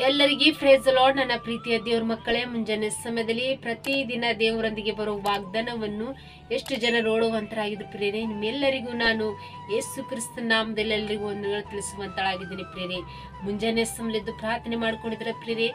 ಎಲ್ಲರಿಗೂ phrase the lord. ನನ್ನ ಪ್ರೀತಿಯ ದೇವ್ರ ಮಕ್ಕಳೇ, ಮುಂಜಾನೆ ಸಮಯದಲ್ಲಿ ಪ್ರತಿದಿನ ದೇವರೊಂದಿಗೆ ಬರುವ ವಾಗ್ದಾನವನ್ನು ಎಷ್ಟು ಜನ ನೋಡುವಂತರಾಗಿದ್ದು ಪ್ರೇರೆ. ನಿಮ್ಮೆಲ್ಲರಿಗೂ ನಾನು ಯೇಸು ಕ್ರಿಸ್ತ ನಾಮದಲ್ಲಿ ಎಲ್ಲರಿಗೂ ಒಂದು ತಿಳಿಸುವಂತಳಾಗಿದ್ದೀನಿ ಪ್ರೇರೆ. ಮುಂಜಾನೆ ಸಮಯದ್ದು ಪ್ರಾರ್ಥನೆ ಮಾಡ್ಕೊಂಡಿದ್ರೆ ಪ್ರೇರೆ,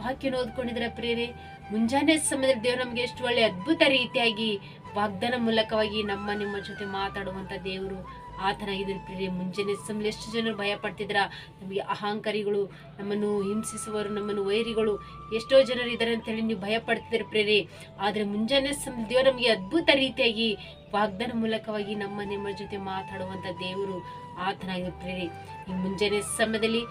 ವಾಕ್ಯನ ಓದ್ಕೊಂಡಿದ್ರೆ ಪ್ರೇರೆ. ಮುಂಜಾನೆ ಸಮಯದಲ್ಲಿ ದೇವ್ರು ನಮ್ಗೆ ಎಷ್ಟು ಒಳ್ಳೆ ಅದ್ಭುತ ರೀತಿಯಾಗಿ ವಾಗ್ದಾನ ಮೂಲಕವಾಗಿ ನಿಮ್ಮ ಜೊತೆ ಮಾತಾಡುವಂತ ದೇವರು ಆತನಾಗಿದ್ದಾರೆ ಪ್ರೇರೆ. ಮುಂಜಾನೆ ಸಮಯ ಎಷ್ಟು ಜನರು ಭಯ ಪಡ್ತಿದ್ರ, ನಮಗೆ ಅಹಂಕಾರಿಗಳು, ನಮ್ಮನ್ನು ಹಿಂಸಿಸುವರು, ನಮ್ಮನ್ನು ವೈರಿಗಳು ಎಷ್ಟೋ ಜನರು ಇದ್ದಾರೆ ಅಂತ ಹೇಳಿ ನೀವು ಭಯ ಪಡ್ತಿದ್ದೀರಿ ಪ್ರೇರೆ. ಆದ್ರೆ ಮುಂಜಾನೆ ಸಮಯ ದೇವರು ನಮಗೆ ಅದ್ಭುತ ರೀತಿಯಾಗಿ ವಾಗ್ದಾನ ಮೂಲಕವಾಗಿ ನಿಮ್ಮ ಜೊತೆ ಮಾತಾಡುವಂತ ದೇವರು ಆತನಾಗಿದ್ದಾರೆ ಪ್ರೇರೆ. ಈ ಮುಂಜಾನೆ ಸಮಯದಲ್ಲಿ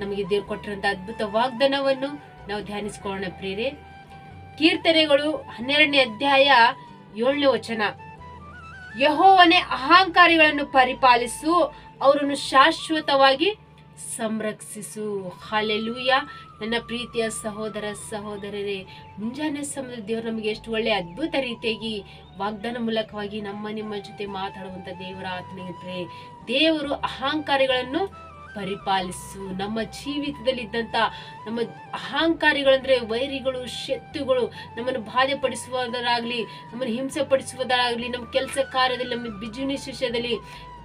ನಮಗೆ ದೇವ್ರು ಕೊಟ್ಟಿರುವಂತ ಅದ್ಭುತ ವಾಗ್ದಾನವನ್ನು ನಾವು ಧ್ಯಾನಿಸಿಕೊಳ್ಳೋಣ ಪ್ರೇರೆ. ಕೀರ್ತನೆಗಳು 12ನೇ ಅಧ್ಯಾಯ 7ನೇ ವಚನ. ಯೆಹೋವನೇ ಅಹಂಕಾರಿಗಳನ್ನು ಪರಿಪಾಲಿಸು, ಅವರನ್ನು ಶಾಶ್ವತವಾಗಿ ಸಂರಕ್ಷಿಸು. ಹಲ್ಲೆಲೂಯ. ನನ್ನ ಪ್ರೀತಿಯ ಸಹೋದರ ಸಹೋದರರೇ, ಮುಂಜಾನೆ ಸಮಯದ ದೇವರು ನಮಗೆ ಎಷ್ಟು ಒಳ್ಳೆ ಅದ್ಭುತ ರೀತಿಯಾಗಿ ವಾಗ್ದಾನ ಮೂಲಕವಾಗಿ ನಿಮ್ಮ ಜೊತೆ ಮಾತಾಡುವಂತ ದೇವರ ಆತ್ಮೀಯರೇ. ದೇವರು ಅಹಂಕಾರಿಗಳನ್ನು ಪರಿಪಾಲಿಸು. ನಮ್ಮ ಜೀವಿತದಲ್ಲಿ ಇದ್ದಂತ ನಮ್ಮ ಅಹಂಕಾರಿಗಳಂದ್ರೆ ವೈರಿಗಳು, ಶತ್ರುಗಳು, ನಮ್ಮನ್ನು ಬಾಧೆ ಪಡಿಸುವುದರಾಗ್ಲಿ, ನಮ್ಮನ್ನು ಹಿಂಸೆ ಪಡಿಸುವುದರಾಗ್ಲಿ, ನಮ್ಮ ಕೆಲಸ ಕಾರ್ಯದಲ್ಲಿ, ನಮ್ಮ ಬಿಸಿನೆಸ್ ವಿಷಯದಲ್ಲಿ,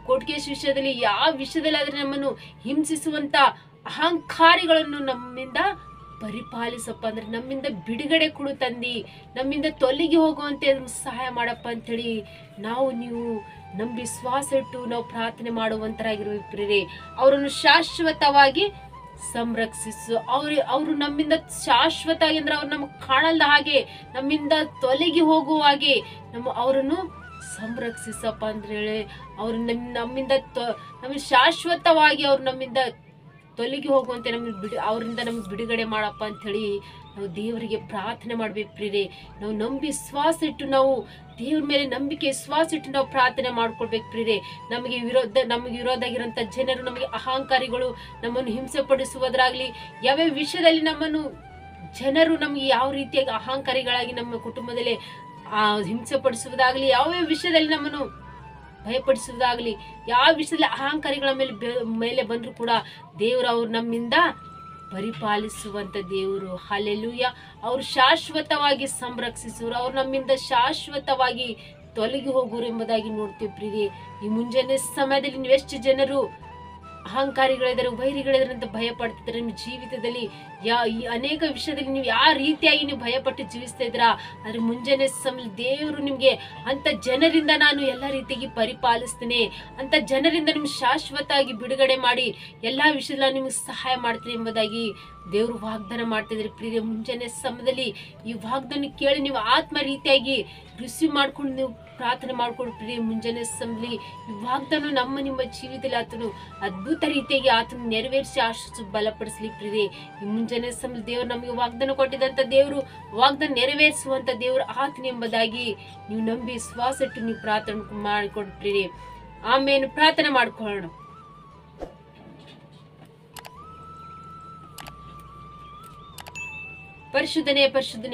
ಕೋರ್ಟ್ ಕೇಸ್ ವಿಷಯದಲ್ಲಿ, ಯಾವ ವಿಷಯದಲ್ಲಿ ಆದ್ರೆ ನಮ್ಮನ್ನು ಹಿಂಸಿಸುವಂತ ಅಹಂಕಾರಿಗಳನ್ನು ನಮ್ಮಿಂದ ಪರಿಪಾಲಿಸಪ್ಪ. ಅಂದ್ರೆ ನಮ್ಮಿಂದ ಬಿಡುಗಡೆ ಕೊಡು ತಂದಿ, ನಮ್ಮಿಂದ ತೊಲಗಿ ಹೋಗುವಂತೆ ಸಹಾಯ ಮಾಡಪ್ಪ ಅಂತೇಳಿ ನೀವು ನಂಬಿ ವಿಶ್ವಾಸ ಇಟ್ಟು ನಾವು ಪ್ರಾರ್ಥನೆ ಮಾಡುವಂತರಾಗಿರುವ ಪ್ರೇರೆ. ಅವರನ್ನು ಶಾಶ್ವತವಾಗಿ ಸಂರಕ್ಷಿಸು. ಅವರು ನಮ್ಮಿಂದ ಶಾಶ್ವತವಾಗಿ ಅಂದ್ರೆ ಅವ್ರು ನಮ್ಗೆ ಕಾಣಲ್ದ ಹಾಗೆ, ನಮ್ಮಿಂದ ತೊಲಗಿ ಹೋಗುವ ಹಾಗೆ ಅವರನ್ನು ಸಂರಕ್ಷಿಸಪ್ಪ ಅಂದ್ರೆ ಹೇಳಿ. ಅವ್ರು ನಮ್ಮಿಂದ ಶಾಶ್ವತವಾಗಿ ಅವ್ರು ನಮ್ಮಿಂದ ತೊಲಗಿ ಹೋಗುವಂತೆ ಅವರಿಂದ ನಮ್ಗೆ ಬಿಡುಗಡೆ ಮಾಡಪ್ಪ ಅಂತ ಹೇಳಿ ನಾವು ದೇವರಿಗೆ ಪ್ರಾರ್ಥನೆ ಮಾಡ್ಬೇಕು ಪ್ರೇರೆ. ನಾವು ನಂಬಿ ವಿಶ್ವಾಸ ಇಟ್ಟು ನಾವು ದೇವ್ರ ಮೇಲೆ ನಂಬಿಕೆ ವಿಶ್ವಾಸ ಇಟ್ಟು ನಾವು ಪ್ರಾರ್ಥನೆ ಮಾಡ್ಕೊಳ್ಬೇಕು ಪ್ರೇರೆ. ನಮಗೆ ವಿರೋಧ ಆಗಿರೋಂಥ ಜನರು, ನಮಗೆ ಅಹಂಕಾರಿಗಳು, ನಮ್ಮನ್ನು ಹಿಂಸೆ ಪಡಿಸುವುದರಾಗ್ಲಿ, ಯಾವ್ಯಾವ ವಿಷಯದಲ್ಲಿ ನಮ್ಮನ್ನು ಜನರು ನಮ್ಗೆ ಯಾವ ರೀತಿಯಾಗಿ ಅಹಂಕಾರಿಗಳಾಗಿ ನಮ್ಮ ಕುಟುಂಬದಲ್ಲಿ ಹಿಂಸೆ ಪಡಿಸುವುದಾಗ್ಲಿ, ಯಾವ್ಯಾವ ವಿಷಯದಲ್ಲಿ ನಮ್ಮನ್ನು ಭಯಪಡಿಸುವುದಾಗ್ಲಿ, ಯಾವ ವಿಷಯದಲ್ಲಿ ಅಹಂಕಾರಿಗಳ ಮೇಲೆ ಬಂದ್ರು ಕೂಡ ದೇವರು ಅವ್ರು ನಮ್ಮಿಂದ ಪರಿಪಾಲಿಸುವಂತ ದೇವರು. ಹಲ್ಲೆಲೂಯ. ಅವ್ರು ಶಾಶ್ವತವಾಗಿ ಸಂರಕ್ಷಿಸುವರು, ಅವ್ರು ನಮ್ಮಿಂದ ಶಾಶ್ವತವಾಗಿ ತೊಲಗಿ ಹೋಗುವರು ಎಂಬುದಾಗಿ ನೋಡ್ತೀವಿ ಪ್ರೀತಿ. ಈ ಮುಂಜಾನೆ ಸಮಯದಲ್ಲಿ ನೀವೆಷ್ಟು ಜನರು ಅಹಂಕಾರಿಗಳಿದ್ದಾರೆ, ವೈರಿಗಳಿದ್ದಾರೆ ಅಂತ ಭಯ ಪಡ್ತಿದ್ದಾರೆ. ನಿಮ್ಮ ಜೀವಿತದಲ್ಲಿ ಅನೇಕ ವಿಷಯದಲ್ಲಿ ನೀವು ಯಾವ ರೀತಿಯಾಗಿ ನೀವು ಭಯಪಟ್ಟು ಜೀವಿಸ್ತಾ ಇದ್ದೀರಾ, ಆದ್ರೆ ಮುಂಜಾನೆ ಸಮಯ ದೇವರು ನಿಮ್ಗೆ ಅಂತ ಜನರಿಂದ ನಾನು ಎಲ್ಲ ರೀತಿಯಾಗಿ ಪರಿಪಾಲಿಸ್ತೇನೆ, ಅಂತ ಜನರಿಂದ ನಿಮ್ಗೆ ಶಾಶ್ವತವಾಗಿ ಬಿಡುಗಡೆ ಮಾಡಿ ಎಲ್ಲಾ ವಿಷಯದಲ್ಲಿ ನಿಮ್ಗೆ ಸಹಾಯ ಮಾಡ್ತೀನಿ ಎಂಬುದಾಗಿ ದೇವರು ವಾಗ್ದಾನ ಮಾಡ್ತಿದ್ರಿ ಪ್ರಿಯ. ಮುಂಜಾನೆ ಸಮಯದಲ್ಲಿ ಈ ವಾಗ್ದಾನ ಕೇಳಿ ನೀವು ಆತ್ಮ ರೀತಿಯಾಗಿ ರಿಸೀವ್ ಮಾಡ್ಕೊಂಡು ನೀವು ಪ್ರಾರ್ಥನೆ ಮಾಡ್ಕೊಂಡು ಪ್ರಿಯ. ಮುಂಜಾನೆ ಸಮಯದಲ್ಲಿ ಈ ವಾಗ್ದಾನ ನಿಮ್ಮ ಜೀವಿತದಲ್ಲಿ ಆತನು ಅದ್ಭುತ ರೀತಿಯಾಗಿ ಆತನು ನೆರವೇರಿಸಿ ಆಶಿಸು ಬಲಪಡಿಸ್ಲಿ ಪ್ರಿಯ. ಈ ಮುಂಜಾನೆ ಸಮಯದಲ್ಲಿ ದೇವರು ನಮಗೆ ವಾಗ್ದಾನ ಕೊಟ್ಟಿದಂತ ದೇವರು ವಾಗ್ದಾನ ನೆರವೇರಿಸುವಂತ ದೇವರು ಆತನ ಎಂಬುದಾಗಿ ನೀವು ನಂಬಿ ವಿಶ್ವಾಸ ಇಟ್ಟು ನೀವು ಪ್ರಾರ್ಥನೆ ಮಾಡಿಕೊಂಡು ಪ್ರಿಯ. ಆಮೇಲೆ ಪ್ರಾರ್ಥನೆ ಮಾಡ್ಕೊಳ್ಳೋಣ. ಪರಿಶುದ್ಧನೇ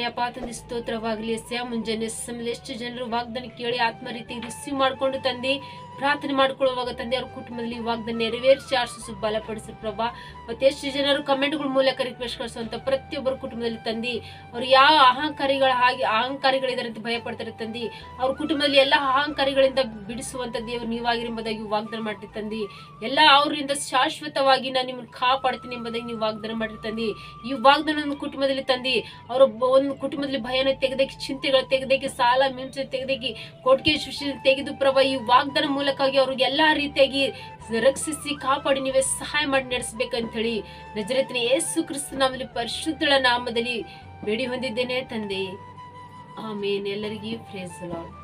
ಅಪ್ಪ ತಂದೆ ಸ್ತೋತ್ರವಾಗಲಿ. ಮುಂಜಾನೆ ಸಮಯದಲ್ಲಿ ಎಷ್ಟು ಜನರು ವಾಗ್ದಾನ ಕೇಳಿ ಆತ್ಮ ರೀತಿ ರಿಸೀವ್ ಮಾಡ್ಕೊಂಡು ತಂದೆ ಪ್ರಾರ್ಥನೆ ಮಾಡ್ಕೊಳ್ಳುವಾಗ ತಂದೆ ಅವ್ರ ಕುಟುಂಬದಲ್ಲಿ ವಾಗ್ದಾನ ನೆರವೇರಿಸಿ ಆಶಿಸು ಬಲಪಡಿಸಿ ಪ್ರಭಾ. ಮತ್ತೆ ಎಷ್ಟು ಜನರು ಕಮೆಂಟ್ಗಳ ಮೂಲಕ ರಿಕ್ವೆಸ್ಟ್ ಕಳಿಸುವಂತ ಪ್ರತಿಯೊಬ್ಬರ ಕುಟುಂಬದಲ್ಲಿ ತಂದಿ ಅವ್ರು ಯಾವ ಅಹಂಕಾರಿಗಳಿದ್ದಾರೆ ಅಂತ ಭಯ ಪಡ್ತಾರೆ ತಂದಿ, ಅವ್ರ ಕುಟುಂಬದಲ್ಲಿ ಎಲ್ಲ ಅಹಂಕಾರಿಗಳಿಂದ ಬಿಡಿಸುವಂತ ದೇವರು ನೀವಾಗಿರೆಂಬುದಾಗಿ ವಾಗ್ದಾನ ಮಾಡಿ ತಂದಿ. ಎಲ್ಲ ಅವರಿಂದ ಶಾಶ್ವತವಾಗಿ ನಾನು ನಿಮ್ಮನ್ನು ಕಾಪಾಡ್ತೀನಿ ಎಂಬುದಾಗಿ ನೀವು ವಾಗ್ದಾನ ಮಾಡಿ ತಂದಿ. ಈ ವಾಗ್ದಾನ ಒಂದು ಕುಟುಂಬದಲ್ಲಿ ತಂದಿ ಅವರು ಒಂದು ಕುಟುಂಬದಲ್ಲಿ ಭಯನ ತೆಗೆದಕ್ಕೆ, ಚಿಂತೆಗಳು ತೆಗೆದಕ್ಕೆ, ಸಾಲ ಮಿಂಚೆ ತೆಗೆದಕ್ಕೆ, ಕೋರ್ಟ್ಗೆ ವಿಷಯ ತೆಗೆದು ಪ್ರಭಾ ಈ ವಾಗ್ದಾನ ಮೂಲಕವಾಗಿ ಅವ್ರಿಗೆ ಎಲ್ಲಾ ರೀತಿಯಾಗಿ ರಕ್ಷಿಸಿ ಕಾಪಾಡಿ ನೀವೇ ಸಹಾಯ ಮಾಡಿ ನಡೆಸಬೇಕಂತ ಹೇಳಿ ನಜರೇತಿನ ಯೇಸು ಕ್ರಿಸ್ತ ನಾಮದಲ್ಲಿ ಪರಿಶುದ್ಧಳ ನಾಮದಲ್ಲಿ ಬೇಡಿ ಹೊಂದಿದ್ದೇನೆ ತಂದೆ. ಆಮೇನ್. ಎಲ್ಲರಿಗೂ ಪ್ರೈಸ್ ದಿ ಲಾರ್ಡ್.